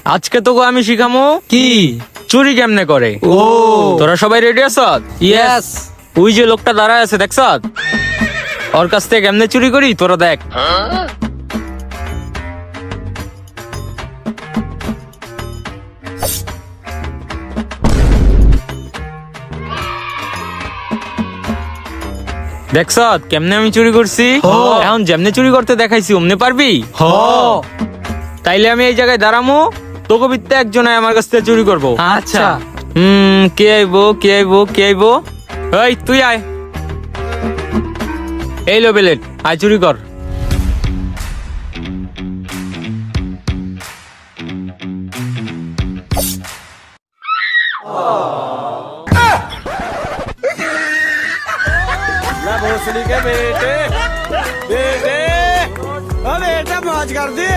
আজকে তোকে আমি শিখামো কি? চুরি কেমনে করে। ও তোরা সবাই রেডি আছ? ইয়েস। ওই যে লোকটা দাঁড়ায় আছে দেখছ, ওর কাছ থেকে কেমনে চুরি করি তোরা দেখ। দেখছ কেমনে আমি চুরি করছি। এখন যেমনে চুরি করতে দেখাইছি অমনে পারবি? হ তাইলে আমি এই জায়গায় দাঁড়ামো, তোকে বিত্তে একজন আয় আমার কাছ থেকে চুরি করবো। আচ্ছা। কে আইবো কে আইবো কে আইবো? এই তুই আয়, এই লো বেলেট, আয় চুরি কর। भोसड़ी के बेटे बेटे, अरे बेटा मौज कर दी।